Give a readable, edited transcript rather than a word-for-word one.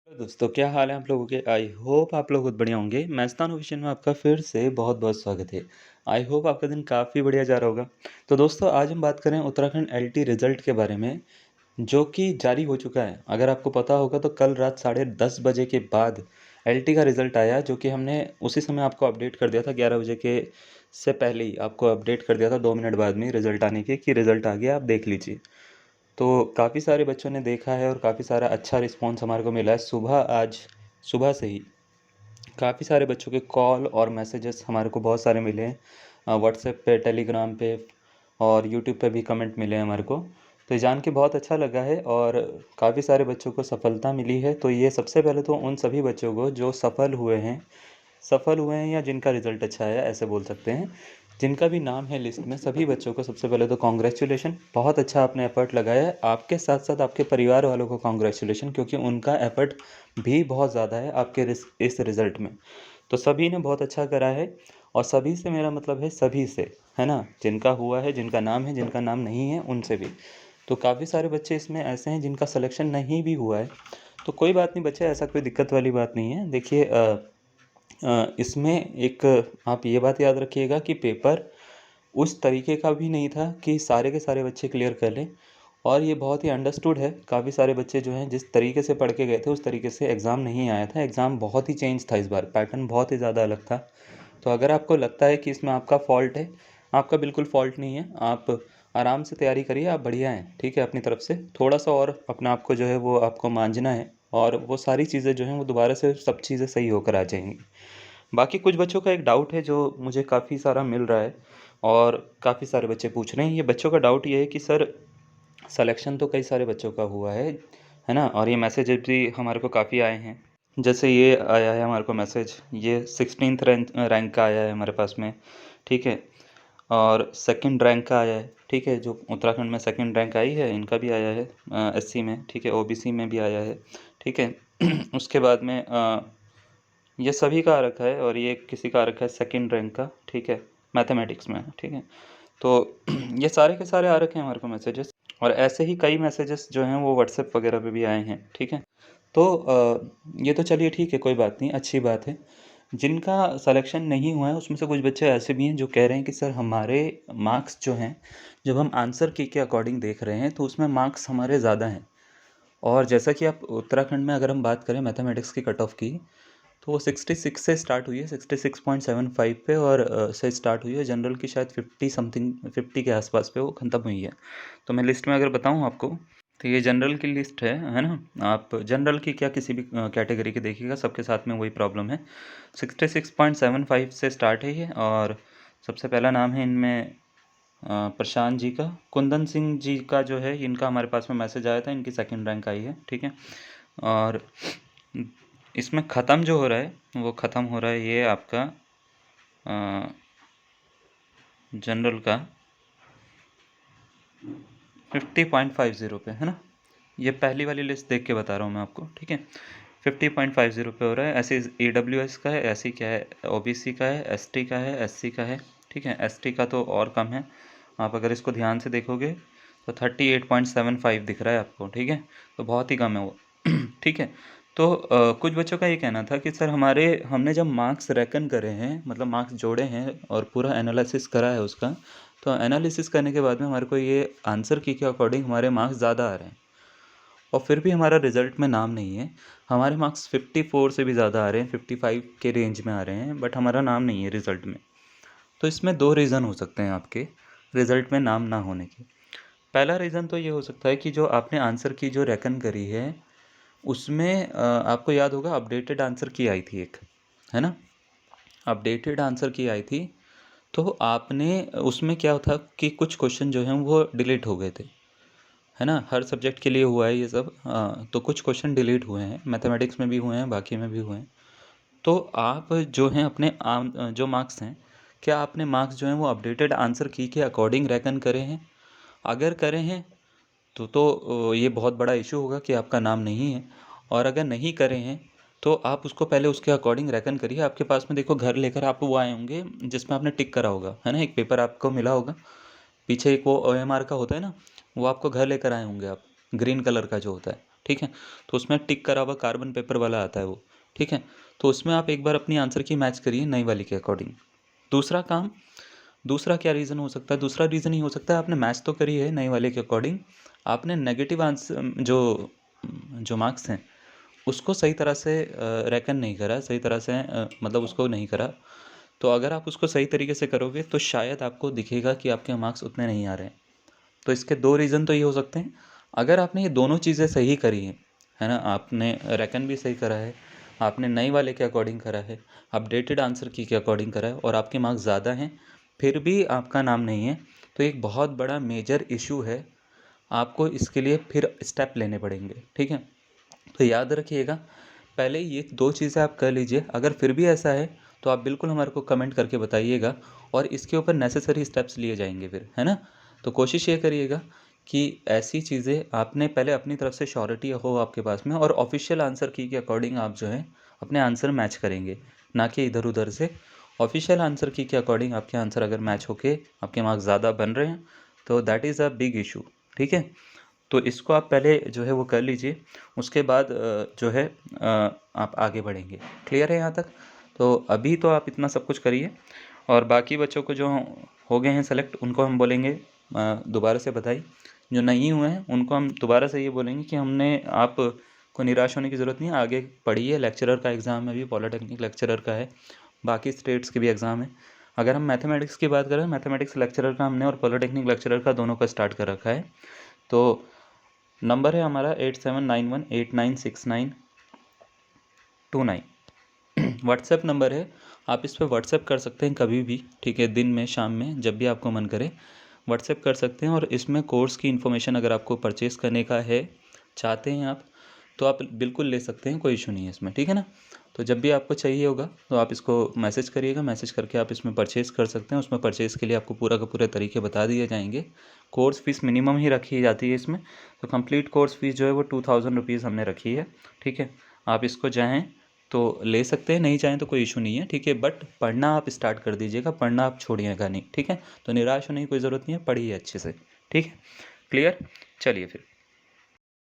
दोस्तों, क्या हाल है आप लोगों के? आई होप आप लोग बहुत बढ़िया होंगे। मैस्तान ऑफिशियल में आपका फिर से बहुत-बहुत स्वागत है। आई होप आपका दिन काफ़ी बढ़िया जा रहा होगा। तो दोस्तों, आज हम बात करें उत्तराखंड एलटी रिज़ल्ट के बारे में, जो कि जारी हो चुका है। अगर आपको पता होगा तो कल रात साढ़े 10 बजे के बाद एलटी का रिज़ल्ट आया, जो कि हमने उसी समय आपको अपडेट कर दिया था। 11 बजे के से पहले ही आपको अपडेट कर दिया था, 2 मिनट बाद में रिज़ल्ट आने के, कि रिज़ल्ट आ गया, आप देख लीजिए। तो काफ़ी सारे बच्चों ने देखा है और काफ़ी सारा अच्छा रिस्पॉन्स हमारे को मिला है। आज सुबह से ही काफ़ी सारे बच्चों के कॉल और मैसेजेस हमारे को बहुत सारे मिले हैं, व्हाट्सएप पे, टेलीग्राम पे और यूट्यूब पे भी कमेंट मिले हैं हमारे को। तो ये जान के बहुत अच्छा लगा है और काफ़ी सारे बच्चों को सफलता मिली है। तो ये सबसे पहले तो उन सभी बच्चों को जो सफल हुए हैं या जिनका रिज़ल्ट अच्छा आया, ऐसे बोल सकते हैं। जिनका भी नाम है लिस्ट में, सभी बच्चों को सबसे पहले तो कांग्रेचुलेशन। बहुत अच्छा आपने एफ़र्ट लगाया है। आपके साथ-साथ आपके परिवार वालों को कांग्रेचुलेशन, क्योंकि उनका एफ़र्ट भी बहुत ज़्यादा है आपके इस रिज़ल्ट में। तो सभी ने बहुत अच्छा करा है और सभी से मेरा मतलब है सभी से, है ना? जिनका हुआ है, जिनका नाम है, जिनका नाम नहीं है, उनसे भी। तो काफ़ी सारे बच्चे इसमें ऐसे हैं जिनका सिलेक्शन नहीं भी हुआ है। तो कोई बात नहीं बच्चे, ऐसा कोई दिक्कत वाली बात नहीं है। देखिए इसमें एक आप ये बात याद रखिएगा कि पेपर उस तरीके का भी नहीं था कि सारे के सारे बच्चे क्लियर कर लें, और ये बहुत ही अंडरस्टूड है। काफ़ी सारे बच्चे जो हैं जिस तरीके से पढ़ के गए थे, उस तरीके से एग्ज़ाम नहीं आया था। एग्ज़ाम बहुत ही चेंज था इस बार, पैटर्न बहुत ही ज़्यादा अलग था। तो अगर आपको लगता है कि इसमें आपका फ़ॉल्ट है, आपका बिल्कुल फ़ॉल्ट नहीं है। आप आराम से तैयारी करिए, आप बढ़िया हैं, ठीक है? अपनी तरफ से थोड़ा-सा और अपने आप को जो है वो आपको मांझना है, और वो सारी चीज़ें जो हैं वो दोबारा से सब चीज़ें सही होकर आ जाएँगी। बाकी कुछ बच्चों का एक डाउट है जो मुझे काफ़ी सारा मिल रहा है, और काफ़ी सारे बच्चे पूछ रहे हैं। ये बच्चों का डाउट ये है कि सर, सिलेक्शन तो कई सारे बच्चों का हुआ है ना? और ये मैसेजेस भी हमारे को काफ़ी आए हैं। जैसे ये आया है हमारे को मैसेज, ये 16th रैंक का आया है हमारे पास में, ठीक है? और सेकंड रैंक का आया है, ठीक है? जो उत्तराखंड में सेकंड रैंक आई है, इनका भी आया है एससी में, ठीक है? ओबीसी में भी आया है, ठीक है? उसके बाद में ये सभी का आ रखा है, और ये किसी का आ रखा है सेकंड रैंक का, ठीक है? मैथमेटिक्स में, ठीक है? तो ये सारे के सारे आ रखे हैं हमारे को मैसेजेस, और ऐसे ही कई मैसेजेस जो हैं वो व्हाट्सएप वगैरह पे भी आए हैं, ठीक है? तो ये तो चलिए ठीक है, कोई बात नहीं, अच्छी बात है। जिनका सिलेक्शन नहीं हुआ है उसमें से कुछ बच्चे ऐसे भी हैं जो कह रहे हैं कि सर, हमारे मार्क्स जो हैं, जब हम आंसर की के अकॉर्डिंग देख रहे हैं तो उसमें मार्क्स हमारे ज़्यादा हैं। और जैसा कि आप उत्तराखंड में अगर हम बात करें मैथमेटिक्स की कट ऑफ की, तो वो 66 से स्टार्ट हुई है, 66.75 पे, और से स्टार्ट हुई है। जनरल की शायद 50 समथिंग, 50 के आसपास पे वो ख़त्म हुई है। तो मैं लिस्ट में अगर बताऊँ आपको, तो ये जनरल की लिस्ट है ना? आप जनरल की क्या, किसी भी कैटेगरी की देखिएगा, सबके साथ में वही प्रॉब्लम है। 66.75 से स्टार्ट है ये, और सबसे पहला नाम है इनमें प्रशांत जी का। कुंदन सिंह जी का जो है, इनका हमारे पास में मैसेज आया था, इनकी सेकंड रैंक आई है, ठीक है? और इसमें ख़त्म जो हो रहा है वो ख़त्म हो रहा है ये आपका जनरल का 50.50 पे, है ना? ये पहली वाली लिस्ट देख के बता रहा हूँ मैं आपको, ठीक है? 50.50 पे हो रहा है। ऐसे AWS का है, ऐसी क्या है, OBC का है, ST का है, SC का है, ठीक है? ST का तो और कम है। आप अगर इसको ध्यान से देखोगे तो 38.75 दिख रहा है आपको, ठीक है? तो बहुत ही कम है वो। ठीक है? तो कुछ बच्चों का ये कहना था कि सर, हमने जब मार्क्स रेकन करे हैं, मतलब मार्क्स जोड़े हैं और पूरा एनालिसिस करा है उसका, तो एनालिसिस करने के बाद में हमारे को ये आंसर की के अकॉर्डिंग हमारे मार्क्स ज़्यादा आ रहे हैं, और फिर भी हमारा रिज़ल्ट में नाम नहीं है। हमारे मार्क्स 54 से भी ज़्यादा आ रहे हैं, 55 के रेंज में आ रहे हैं, बट हमारा नाम नहीं है रिज़ल्ट में। तो इसमें 2 रीज़न हो सकते हैं आपके रिज़ल्ट में नाम ना होने के। पहला रीज़न तो ये हो सकता है कि जो आपने आंसर की जो रेकन करी है, उसमें आपको याद होगा अपडेटेड आंसर की आई थी एक, है ना? अपडेटेड आंसर की आई थी, तो आपने उसमें क्या था कि कुछ क्वेश्चन जो हैं वो डिलीट हो गए थे, है ना? हर सब्जेक्ट के लिए हुआ है ये सब। तो कुछ क्वेश्चन डिलीट हुए हैं, मैथमेटिक्स में भी हुए हैं, बाकी में भी हुए हैं। तो आप जो हैं अपने जो मार्क्स हैं, क्या आपने मार्क्स जो हैं वो अपडेटेड आंसर की के अकॉर्डिंग रेकन करे हैं? अगर करे हैं तो ये बहुत बड़ा इशू होगा कि आपका नाम नहीं है, और अगर नहीं करे हैं तो आप उसको पहले उसके अकॉर्डिंग रेकन करिए। आपके पास में देखो, घर लेकर आप वो आए होंगे जिसमें आपने टिक करा होगा, है ना? एक पेपर आपको मिला होगा, पीछे एक वो OMR का होता है ना, वो आपको घर लेकर आए होंगे आप, ग्रीन कलर का जो होता है, ठीक है। तो उसमें टिक करा हुआ कार्बन पेपर वाला आता है वो, ठीक है। तो उसमें आप एक बार अपनी आंसर की मैच करिए नई वाली के अकॉर्डिंग। दूसरा क्या रीज़न हो सकता है, दूसरा रीज़न ये हो सकता है आपने मैच तो करी है नई वाले के अकॉर्डिंग, आपने नेगेटिव आंसर जो मार्क्स हैं उसको सही तरह से रेकन नहीं करा, सही तरह से मतलब उसको नहीं करा। तो अगर आप उसको सही तरीके से करोगे तो शायद आपको दिखेगा कि आपके मार्क्स उतने नहीं आ रहे हैं। तो इसके 2 रीज़न तो ये हो सकते हैं। अगर आपने ये दोनों चीज़ें सही करी हैं, है ना, आपने रेकन भी सही करा है, आपने नई वाले के अकॉर्डिंग करा है, अपडेटेड आंसर की के अकॉर्डिंग करा है और आपके मार्क्स ज़्यादा हैं, फिर भी आपका नाम नहीं है, तो एक बहुत बड़ा मेजर इशू है। आपको इसके लिए फिर स्टेप लेने पड़ेंगे, ठीक है। तो याद रखिएगा, पहले ये 2 चीज़ें आप कर लीजिए। अगर फिर भी ऐसा है तो आप बिल्कुल हमारे को कमेंट करके बताइएगा और इसके ऊपर नेसेसरी स्टेप्स लिए जाएंगे फिर, है ना। तो कोशिश ये करिएगा कि ऐसी चीज़ें आपने पहले अपनी तरफ से श्योरिटी हो आपके पास में, और ऑफिशियल आंसर की के अकॉर्डिंग आप जो है अपने आंसर मैच करेंगे, ना कि इधर उधर से। ऑफिशियल आंसर की के अकॉर्डिंग आपके आंसर अगर मैच होके आपके मार्क्स ज़्यादा बन रहे हैं तो that is a big issue, ठीक है। तो इसको आप पहले जो है वो कर लीजिए, उसके बाद जो है आप आगे बढ़ेंगे। क्लियर है यहाँ तक? तो अभी तो आप इतना सब कुछ करिए और बाकी बच्चों को जो हो गए हैं सेलेक्ट उनको हम बोलेंगे दोबारा से बधाई। जो नहीं हुए हैं उनको हम दोबारा से ये बोलेंगे कि हमने आप को निराश होने की ज़रूरत नहीं है, आगे पढ़िए। लेक्चरर का एग्ज़ाम है, अभी पॉलिटेक्निक लेक्चरर का है, बाकी स्टेट्स के भी एग्ज़ाम है। अगर हम मैथमेटिक्स की बात करें, मैथमेटिक्स लेक्चरर का हमने और पॉलिटेक्निक लेक्चरर का दोनों का स्टार्ट कर रखा है। तो नंबर है हमारा 8791896929 व्हाट्सएप नंबर है, आप इस पर व्हाट्सएप कर सकते हैं कभी भी, ठीक है, दिन में, शाम में, जब भी आपको मन करे व्हाट्सएप कर सकते हैं। और इसमें कोर्स की इन्फॉर्मेशन अगर आपको परचेज़ करने का है, चाहते हैं आप, तो आप बिल्कुल ले सकते हैं, कोई इशू नहीं है इसमें, ठीक है ना। तो जब भी आपको चाहिए होगा तो आप इसको मैसेज करिएगा, मैसेज करके आप इसमें परचेज़ कर सकते हैं। उसमें परचेज़ के लिए आपको पूरा का पूरे तरीके बता दिए जाएंगे। कोर्स फीस मिनिमम ही रखी जाती है इसमें, तो कंप्लीट कोर्स फीस जो है वो 2000 रुपीज़ हमने रखी है, ठीक है। आप इसको चाहें तो ले सकते हैं, नहीं चाहें तो कोई इशू नहीं है, ठीक है। बट पढ़ना आप स्टार्ट कर दीजिएगा, पढ़ना आप छोड़िएगा नहीं, ठीक है। तो निराश होने की कोई ज़रूरत नहीं है, पढ़िए अच्छे से, ठीक है। क्लियर? चलिए फिर।